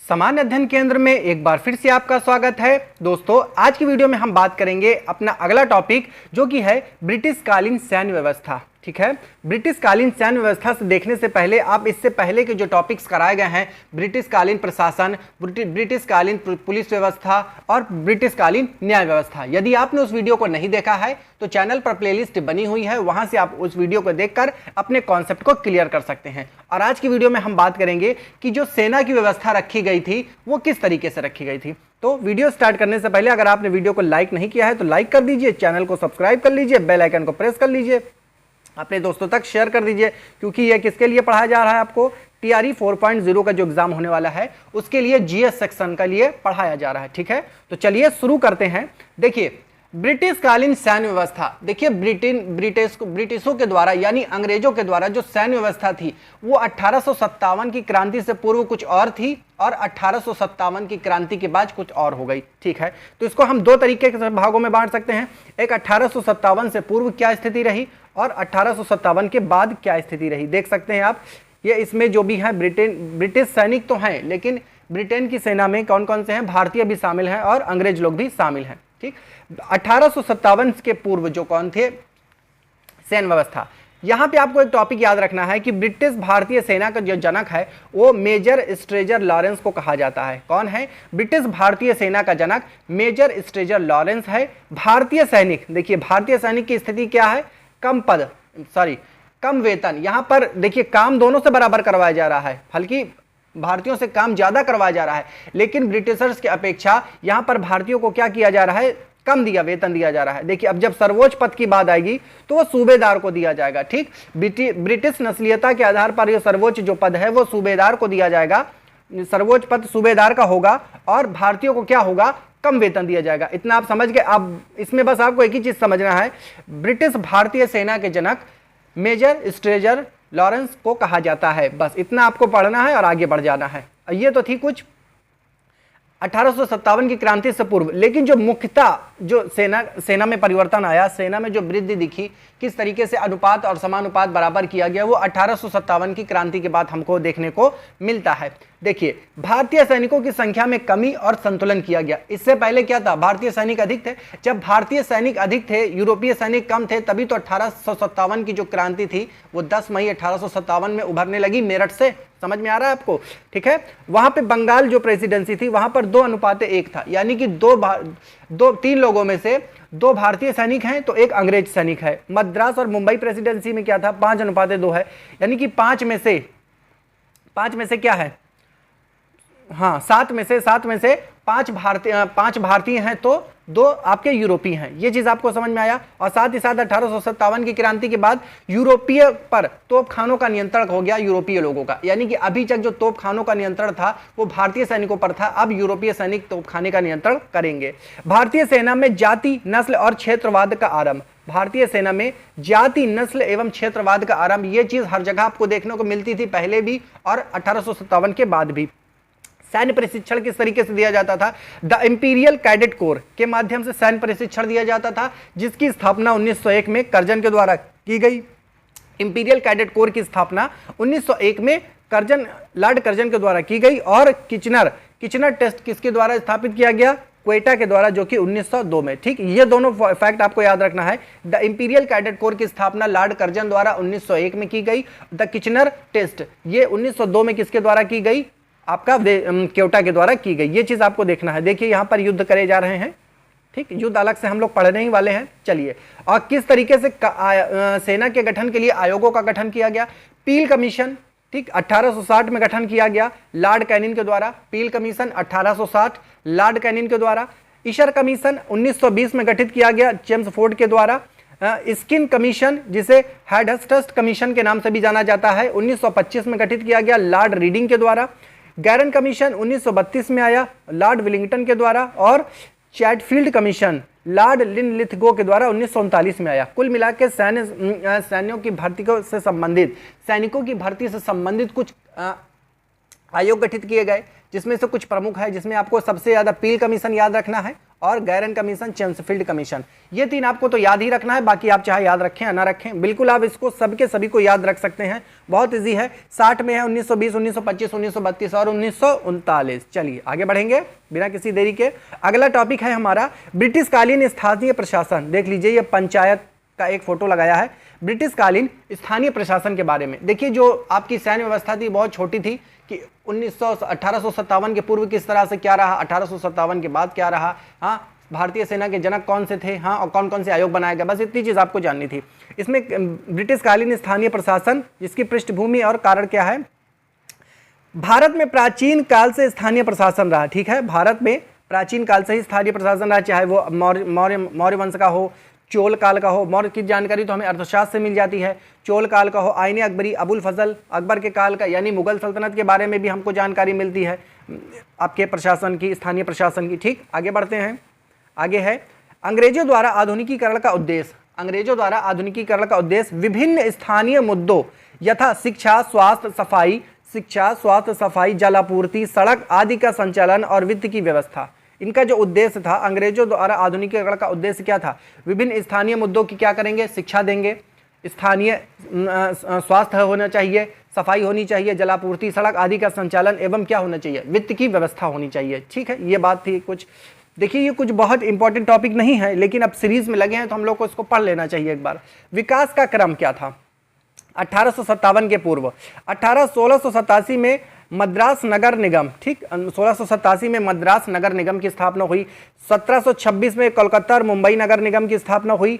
सामान्य अध्ययन केंद्र में एक बार फिर से आपका स्वागत है। दोस्तों, आज की वीडियो में हम बात करेंगे अपना अगला टॉपिक जो कि है ब्रिटिश कालीन सैन्य व्यवस्था। ठीक है, ब्रिटिश कालीन सैन्य व्यवस्था से देखने से पहले आप इससे पहले के जो टॉपिक्स कराए गए हैं, ब्रिटिश कालीन प्रशासन, ब्रिटिश कालीन पुलिस व्यवस्था और ब्रिटिश कालीन न्याय व्यवस्था, यदि आपने उस वीडियो को नहीं देखा है तो चैनल पर प्लेलिस्ट बनी हुई है, वहां से आप उस वीडियो को देखकर अपने कॉन्सेप्ट को क्लियर कर सकते हैं। और आज की वीडियो में हम बात करेंगे कि जो सेना की व्यवस्था रखी गई थी वो किस तरीके से रखी गई थी। तो वीडियो स्टार्ट करने से पहले अगर आपने वीडियो को लाइक नहीं किया है तो लाइक कर दीजिए, चैनल को सब्सक्राइब कर लीजिए, बेल आइकन को प्रेस कर लीजिए, अपने दोस्तों तक शेयर कर दीजिए, क्योंकि ये किसके लिए पढ़ाया जा रहा है, आपको टीआरई 4.0 का जो एग्जाम होने वाला है उसके लिए जीएस सेक्शन के लिए पढ़ाया जा रहा है। ठीक है, तो चलिए शुरू करते हैं। देखिए, ब्रिटिश कालीन सैन्य व्यवस्था, देखिए ब्रिटिशों के द्वारा यानी अंग्रेजों के द्वारा जो सैन्य व्यवस्था थी वो 1857 की क्रांति से पूर्व कुछ और थी और 1857 की क्रांति के बाद कुछ और हो गई। ठीक है, तो इसको हम दो तरीके के भागों में बांट सकते हैं। एक 1857 से पूर्व क्या स्थिति रही और 1857 के बाद क्या स्थिति रही। देख सकते हैं आप, ये इसमें जो भी है ब्रिटिश सैनिक तो हैं, लेकिन ब्रिटेन की सेना में कौन कौन से हैं, भारतीय भी शामिल हैं और अंग्रेज लोग भी शामिल हैं। ठीक, 1857 के पूर्व जो कौन थे, सैन्य व्यवस्था। यहां पे आपको एक टॉपिक याद रखना है कि ब्रिटिश भारतीय सेना का जो जनक है वो मेजर स्ट्रेजर लॉरेंस को कहा जाता है। कौन है? ब्रिटिश भारतीय सेना का जनक मेजर स्ट्रेजर लॉरेंस है। भारतीय सैनिक, देखिए भारतीय सैनिक की स्थिति क्या है, कम वेतन। यहां पर देखिए काम दोनों से बराबर करवाया जा रहा है, बल्कि भारतीयों से काम ज्यादा करवाया जा रहा है, लेकिन ब्रिटिशर्स की अपेक्षा यहां पर भारतीयों को क्या किया जा रहा है, कम वेतन दिया जा रहा है। देखिए, अब जब सर्वोच्च पद की बात आएगी तो वो सूबेदार को दिया जाएगा। ठीक, ब्रिटिश नस्लीयता के आधार पर ये सर्वोच्च जो पद है वो सूबेदार को दिया जाएगा, सर्वोच्च पद सूबेदार का होगा और भारतीयों को क्या होगा, कम वेतन दिया जाएगा। इतना आप समझ गए। अब इसमें बस आपको एक ही चीज समझना है, ब्रिटिश भारतीय सेना के जनक मेजर स्ट्रेजर लॉरेंस को कहा जाता है। बस इतना आपको पढ़ना है और आगे बढ़ जाना है। ये तो थी कुछ 1857 की क्रांति से पूर्व, लेकिन जो मुख्यतः जो सेना में परिवर्तन आया, सेना में जो वृद्धि दिखी, किस तरीके से अनुपात और समानुपात बराबर किया गया, वो 1857 की क्रांति के बाद हमको देखने को मिलता है। देखिए, भारतीय सैनिकों की संख्या में कमी और संतुलन किया गया। इससे पहले क्या था, भारतीय सैनिक अधिक थे। जब भारतीय सैनिक अधिक थे, यूरोपीय सैनिक कम थे, तभी तो 1857 की जो क्रांति थी वो 10 मई 1857 में उभरने लगी मेरठ से। समझ में आ रहा है आपको? ठीक है, वहां पे बंगाल जो प्रेसिडेंसी थी वहां पर 2:1 था, यानी कि तीन लोगों में से 2 भारतीय सैनिक हैं तो 1 अंग्रेज सैनिक है। मद्रास और मुंबई प्रेसिडेंसी में क्या था, 5:2 है, यानी कि 5 में से क्या है, हाँ 7 में से 5 भारतीय हैं तो 2 आपके यूरोपीय हैं। ये चीज आपको समझ में आया। और साथ ही साथ 1857 की क्रांति के बाद यूरोपीय पर तोपखानों का नियंत्रण हो गया यूरोपीय लोगों का, यानी कि अभी तक जो तोपखानों का नियंत्रण था वो भारतीय सैनिकों पर था, अब यूरोपीय सैनिक तोपखाने का नियंत्रण करेंगे। भारतीय सेना में जाति, नस्ल और क्षेत्रवाद का आरंभ। भारतीय सेना में जाति, नस्ल एवं क्षेत्रवाद का आरंभ, ये चीज हर जगह आपको देखने को मिलती थी, पहले भी और 1857 के बाद भी। सैन्य प्रशिक्षण किस तरीके से दिया जाता था, द इंपीरियल कैडेट कोर के माध्यम से सैन्य प्रशिक्षण दिया जाता था, जिसकी स्थापना 1901 में कर्जन के द्वारा की गई। इंपीरियल कैडेट कोर की स्थापना 1901 में लॉर्ड कर्जन के द्वारा की गई। और किचनर टेस्ट किसके द्वारा स्थापित किया गया, क्वेटा के द्वारा, जो कि 1902 में। ठीक, ये दोनों फैक्ट आपको याद रखना है। द इंपीरियल कैडेट कोर की स्थापना लॉर्ड कर्जन द्वारा 1901 में की गई। द किचनर टेस्ट ये 1902 में किसके द्वारा की गई, आपका क्योटा के द्वारा की गई। ये चीज आपको देखना है। देखिए, यहां पर युद्ध करे जा रहे हैं। ठीक, युद्ध अलग से हम लोग पढ़ने ही वाले हैं। चलिए, और किस तरीके से सेना के गठन के लिए आयोगों का गठन किया गया, पील कमीशन, ठीक, 1860 में गठन किया गया लॉर्ड कैनिंग के द्वारा। पील कमीशन 1860 लॉर्ड कैनिंग के द्वारा। ईशर कमीशन 1920 में गठित किया गया चेम्सफोर्ड के द्वारा। स्किन कमीशन, जिसे हेडहर्स्ट कमीशन के नाम से भी जाना जाता है, 1925 में गठित किया गया लॉर्ड रीडिंग के द्वारा। गैरन कमीशन 1932 में आया लॉर्ड विलिंगटन के द्वारा। और चैटफील्ड कमीशन लॉर्ड लिनलिथगो के द्वारा 1939 में आया। कुल मिलाकर सैनिकों की भर्ती से संबंधित कुछ आयोग गठित किए गए, जिसमें से कुछ प्रमुख है, जिसमें आपको सबसे ज्यादा पील कमीशन याद रखना है और गैरन कमीशन, चेम्सफील्ड कमीशन। ये 3 आपको तो याद ही रखना है, बाकी आप चाहे याद रखें या ना रखें, बिल्कुल आप इसको सबके सभी को याद रख सकते हैं, बहुत इजी है। 60 में है 1920, 1925, 1932 और 1939। चलिए आगे बढ़ेंगे बिना किसी देरी के। अगला टॉपिक है हमारा ब्रिटिश कालीन स्थानीय प्रशासन। देख लीजिए ये पंचायत का एक फोटो लगाया है, ब्रिटिश कालीन स्थानीय प्रशासन के बारे में। देखिए जो आपकी सैन्य व्यवस्था थी बहुत छोटी थी कि 1857 के पूर्व किस तरह से क्या रहा, 1857 के बाद क्या रहा, हाँ भारतीय सेना के जनक कौन से थे, हाँ और कौन कौन से आयोग बनाए गए, बस इतनी चीज आपको जाननी थी। इसमें ब्रिटिश कालीन स्थानीय प्रशासन, जिसकी पृष्ठभूमि और कारण क्या है, भारत में प्राचीन काल से स्थानीय प्रशासन रहा। ठीक है, भारत में प्राचीन काल से ही स्थानीय प्रशासन रहा, चाहे वो मौर्य वंश का हो, चोल काल का हो। मौर्य की जानकारी तो हमें अर्थशास्त्र से मिल जाती है, चोल काल का हो, आईने अकबरी, अबुल फजल अकबर के काल का, यानी मुगल सल्तनत के बारे में भी हमको जानकारी मिलती है आपके प्रशासन की, स्थानीय प्रशासन की। ठीक, आगे बढ़ते हैं। आगे है अंग्रेजों द्वारा आधुनिकीकरण का उद्देश्य। अंग्रेजों द्वारा आधुनिकीकरण का उद्देश्य विभिन्न स्थानीय मुद्दों यथा शिक्षा, स्वास्थ्य, सफाई, जलापूर्ति, सड़क आदि का संचालन और वित्त की व्यवस्था। इनका जो उद्देश्य था, अंग्रेजों द्वारा आधुनिकीकरण का उद्देश्य क्या था, विभिन्न स्थानीय मुद्दों की क्या करेंगे, शिक्षा देंगे, स्थानीय स्वास्थ्य होना चाहिए, सफाई होनी चाहिए, जलापूर्ति, सड़क आदि का संचालन एवं क्या होना चाहिए, वित्त की व्यवस्था होनी चाहिए। ठीक है, ये बात थी कुछ। देखिए ये कुछ बहुत इंपॉर्टेंट टॉपिक नहीं है, लेकिन अब सीरीज में लगे हैं तो हम लोग को इसको पढ़ लेना चाहिए एक बार। विकास का क्रम क्या था 1857 के पूर्व। 1687 में मद्रास नगर निगम, ठीक, 1687 में मद्रास नगर निगम की स्थापना हुई। 1726 में कोलकाता और मुंबई नगर निगम की स्थापना हुई।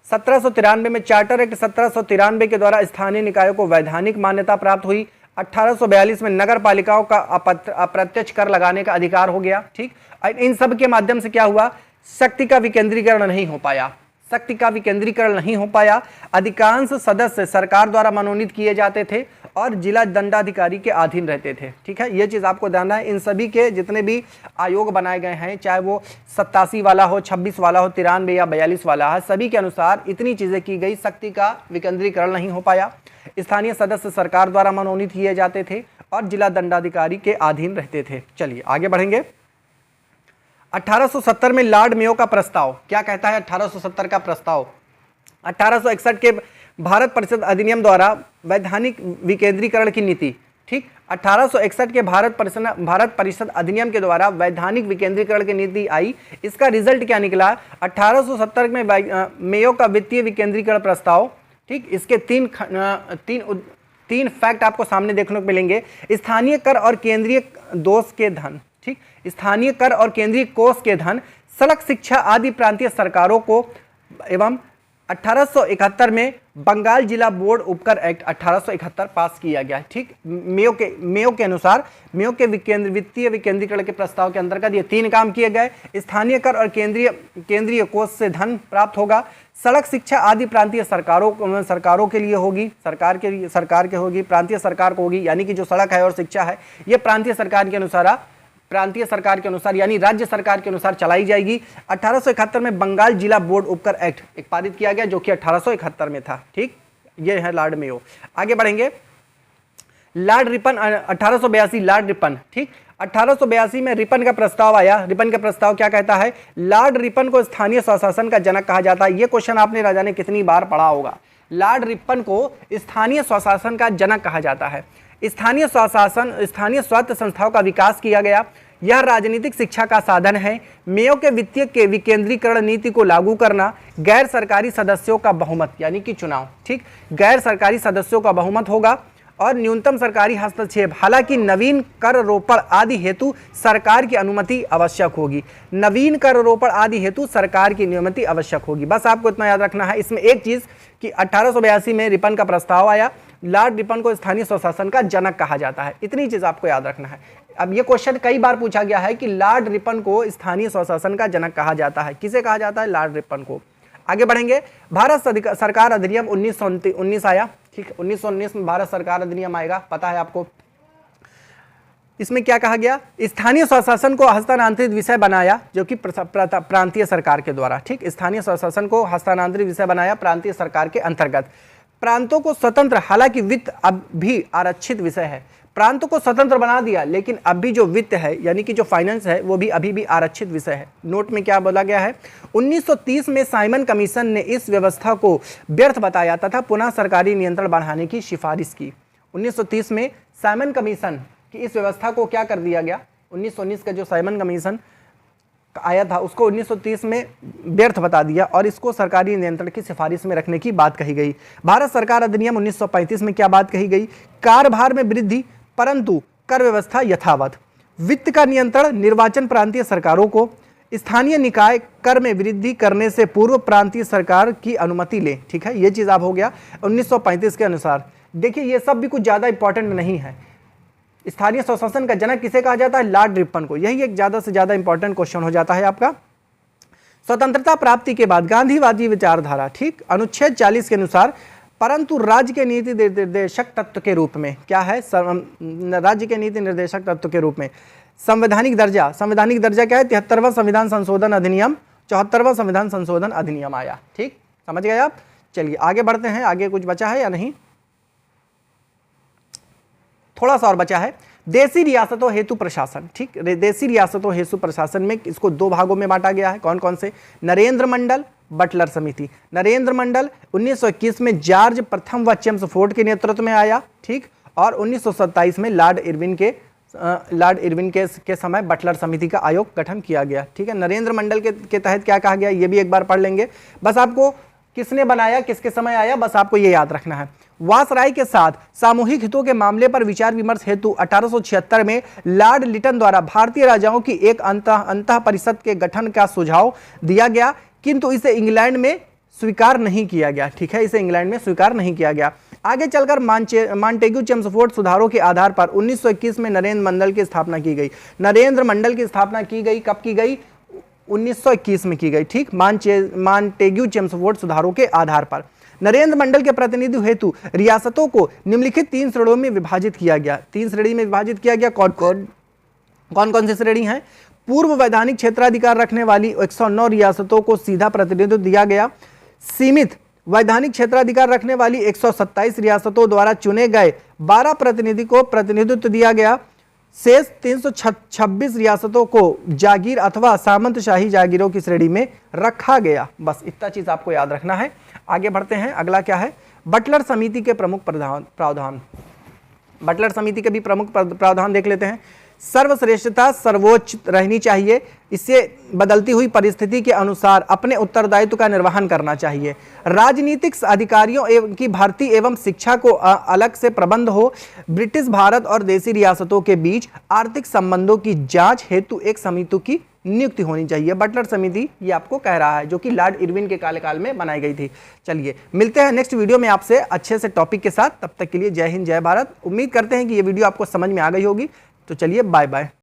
1793 में चार्टर एक्ट 1793 के द्वारा स्थानीय निकायों को वैधानिक मान्यता प्राप्त हुई। 1842 में नगर पालिकाओं का अप्रत्यक्ष कर लगाने का अधिकार हो गया। ठीक, इन सब के माध्यम से क्या हुआ, शक्ति का विकेंद्रीकरण नहीं हो पाया, शक्ति का विकेंद्रीकरण नहीं हो पाया। अधिकांश सदस्य सरकार द्वारा मनोनीत किए जाते थे और जिला दंडाधिकारी के अधीन रहते थे। ठीक है, ये चीज आपको ध्यान है। इन सभी के जितने भी आयोग बनाए गए हैं, चाहे वो 87 वाला हो, 26 वाला हो, 93 या 42 वाला है, सभी के अनुसार इतनी चीजें की गई, शक्ति का विकेंद्रीकरण नहीं हो पाया, स्थानीय सदस्य सरकार द्वारा मनोनीत किए जाते थे और जिला दंडाधिकारी के अधीन रहते थे। चलिए आगे बढ़ेंगे। 1870 में लॉर्ड मेयो का प्रस्ताव क्या कहता है, 1870 का प्रस्ताव। 1861 के भारत परिषद अधिनियम द्वारा वैधानिक विकेंद्रीकरण की नीति। ठीक, 1861 के भारत परिषद अधिनियम के द्वारा वैधानिक विकेंद्रीकरण की नीति आई। इसका रिजल्ट क्या निकला, 1870 में मेयो का वित्तीय विकेंद्रीकरण प्रस्ताव। ठीक, इसके तीन फैक्ट आपको सामने देखने को मिलेंगे। स्थानीय कर और केंद्रीय दोष के धन, ठीक, स्थानीय कर और केंद्रीय कोष के धन, सड़क, शिक्षा आदि प्रांतीय सरकारों को, एवं 1871 में बंगाल जिला बोर्ड उपकर एक्ट 1871 पास किया गया। ठीक, मेयो के अनुसार मेयो के वित्तीय विकेंद्रीकरण के प्रस्ताव के अंतर्गत ये 3 काम किए गए। स्थानीय कर और केंद्रीय कोष से धन प्राप्त होगा, सड़क, शिक्षा आदि प्रांतीय सरकारों के लिए होगी, सरकार के होगी, प्रांतीय सरकार को होगी, यानी कि जो सड़क है और शिक्षा है ये प्रांतीय सरकार के अनुसार यानी राज्य सरकार के अनुसार चलाई जाएगी। 1871 में बंगाल जिला बोर्ड उपकर एक्ट एक पारित किया गया, जो कि 1871 में था। ठीक, ये है लॉर्ड मेयो। आगे बढ़ेंगे। Lord Ripon 1882, Lord Ripon. ठीक, 1882 में रिपन का प्रस्ताव आया। रिपन का प्रस्ताव क्या कहता है, लॉर्ड रिपन को स्थानीय स्वशासन का जनक कहा जाता है। ये क्वेश्चन आपने राजा ने कितनी बार पढ़ा होगा। लॉर्ड रिपन को स्थानीय स्वशासन का जनक कहा जाता है। स्थानीय स्थानीय स्वायत्त संस्थाओं का विकास किया गया। यह राजनीतिक शिक्षा का साधन है। मेयो के वित्तीय के विकेंद्रीकरण नीति को लागू करना, गैर सरकारी सदस्यों का बहुमत यानी कि चुनाव। ठीक, गैर सरकारी सदस्यों का बहुमत होगा और न्यूनतम सरकारी हस्तक्षेप। हालांकि नवीन कर रोपण आदि हेतु सरकार की अनुमति आवश्यक होगी। नवीन कर रोपण आदि हेतु सरकार की अनुमति आवश्यक होगी। बस आपको इतना याद रखना है। इसमें एक चीज कि 1882 में रिपन का प्रस्ताव आया, लॉर्ड रिपन को स्थानीय स्वशासन का जनक कहा जाता है। इतनी चीज आपको याद रखना है। अब ये क्वेश्चन कई बार पूछा गया है कि लॉर्ड रिपन को स्थानीय स्वशासन का जनक कहा जाता है। किसे कहा जाता है, लॉर्ड रिपन को। आगे बढ़ेंगे। भारत सरकार अधिनियम 1919 आया। ठीक, 1919 में भारत सरकार अधिनियम आएगा, पता है आपको। इसमें क्या कहा गया, स्थानीय स्वशासन को हस्तांतरित विषय बनाया, जो कि प्रांतीय सरकार के द्वारा। ठीक, स्थानीय स्वशासन को हस्तांतरित विषय बनाया प्रांतीय सरकार के अंतर्गत। प्रांतों को स्वतंत्र, हालांकि वित्त अब भी आरक्षित विषय है। प्रांत को स्वतंत्र बना दिया, लेकिन अभी जो वित्त है यानी कि जो फाइनेंस है वो भी अभी भी आरक्षित विषय है। नोट में क्या बोला गया है, 1930 में साइमन कमीशन ने इस व्यवस्था को व्यर्थ बताया तथा पुनः सरकारी नियंत्रण बढ़ाने की सिफारिश की। 1930 में साइमन कमीशन की इस व्यवस्था को क्या कर दिया गया, 1919 का जो साइमन कमीशन आया था उसको 1930 में व्यर्थ बता दिया और इसको सरकारी नियंत्रण की सिफारिश में रखने की बात कही गई। भारत सरकार अधिनियम 1935 में क्या बात कही गई, कार्यभार में वृद्धि परंतु कर व्यवस्था यथावत, वित्त का नियंत्रण, निर्वाचन प्रांतीय सरकारों को, स्थानीय निकाय कर में वृद्धि करने से पूर्व प्रांतीय सरकार की अनुमति ले। ठीक है, ये चीज आप हो गया 1935 के अनुसार। देखिए ये सब भी कुछ ज्यादा इंपॉर्टेंट नहीं है। स्थानीय स्वशासन का जनक किसे कहा जाता है, लॉर्ड रिपन को। यही एक ज्यादा से ज्यादा इंपॉर्टेंट क्वेश्चन हो जाता है आपका। स्वतंत्रता प्राप्ति के बाद गांधीवादी विचारधारा, ठीक, अनुच्छेद 40 के अनुसार, परंतु राज्य के नीति निर्देशक तत्व के रूप में क्या है, राज्य के नीति निर्देशक तत्व के रूप में संवैधानिक दर्जा। संवैधानिक दर्जा क्या है, 73वां संविधान संशोधन अधिनियम, 74वां संविधान संशोधन अधिनियम आया। ठीक, समझ गए आप। चलिए आगे बढ़ते हैं, आगे कुछ बचा है या नहीं, थोड़ा सा और बचा है। देशी रियासतों हेतु प्रशासन, ठीक, देशी रियासतों हेतु प्रशासन में इसको दो भागों में बांटा गया है। कौन कौन से, नरेंद्र मंडल, बटलर समिति। नरेंद्र मंडल 1921 में जॉर्ज प्रथम व चेम्सफोर्ड के नेतृत्व में आया, ठीक, और 1927 में लॉर्ड इरविन के समय बटलर समिति का आयोग गठन किया गया। ठीक है, नरेंद्र मंडल के तहत क्या कहा गया ये भी एक बार पढ़ लेंगे। बस आपको किसने बनाया, किसके समय आया, बस आपको ये याद रखना है। वासराय के साथ सामूहिक हितों के मामले पर विचार विमर्श हेतु 1876 में लॉर्ड लिटन द्वारा भारतीय राजाओं की एक अंतः परिषद के गठन का सुझाव दिया गया, किंतु इसे इंग्लैंड में स्वीकार नहीं किया गया। ठीक है, इसे इंग्लैंड में स्वीकार नहीं किया गया। आगे चलकर मॉन्टेग्यू चेम्सफोर्ड सुधारों के आधार पर 1921 में नरेंद्र मंडल की स्थापना की गई। नरेंद्र मंडल की स्थापना की गई, कब की गई, 1921 में की गई। ठीक, मॉन्टेग्यू चेम्सफोर्ड सुधारों के आधार पर नरेंद्र मंडल के प्रतिनिधि हेतु रियासतों को निम्नलिखित 3 श्रेणियों में विभाजित किया गया। 3 श्रेणी में विभाजित किया गया। कौन कौन सी श्रेणी है, पूर्व वैधानिक क्षेत्राधिकार रखने वाली 109 रियासतों को सीधा प्रतिनिधित्व दिया गया। सीमित वैधानिक क्षेत्राधिकार रखने वाली 127 रियासतों द्वारा चुने गए 12 प्रतिनिधि को प्रतिनिधित्व दिया गया। शेष 326 रियासतों को जागीर अथवा सामंतशाही जागीरों की श्रेणी में रखा गया। बस इतना चीज आपको याद रखना है। आगे बढ़ते हैं, अगला क्या है, बटलर समिति के प्रमुख प्रावधान। बटलर समिति के भी प्रमुख प्रावधान देख लेते हैं। सर्वश्रेष्ठता सर्वोच्च रहनी चाहिए, इससे बदलती हुई परिस्थिति के अनुसार अपने उत्तरदायित्व का निर्वहन करना चाहिए। राजनीतिक अधिकारियों की भर्ती एवं शिक्षा को अलग से प्रबंध हो। ब्रिटिश भारत और देशी रियासतों के बीच आर्थिक संबंधों की जांच हेतु एक समिति की नियुक्ति होनी चाहिए। बटलर समिति ये आपको कह रहा है, जो कि लॉर्ड इरविन के कार्यकाल में बनाई गई थी। चलिए मिलते हैं नेक्स्ट वीडियो में आपसे अच्छे से टॉपिक के साथ। तब तक के लिए जय हिंद, जय भारत। उम्मीद करते हैं कि ये वीडियो आपको समझ में आ गई होगी। तो चलिए बाय बाय।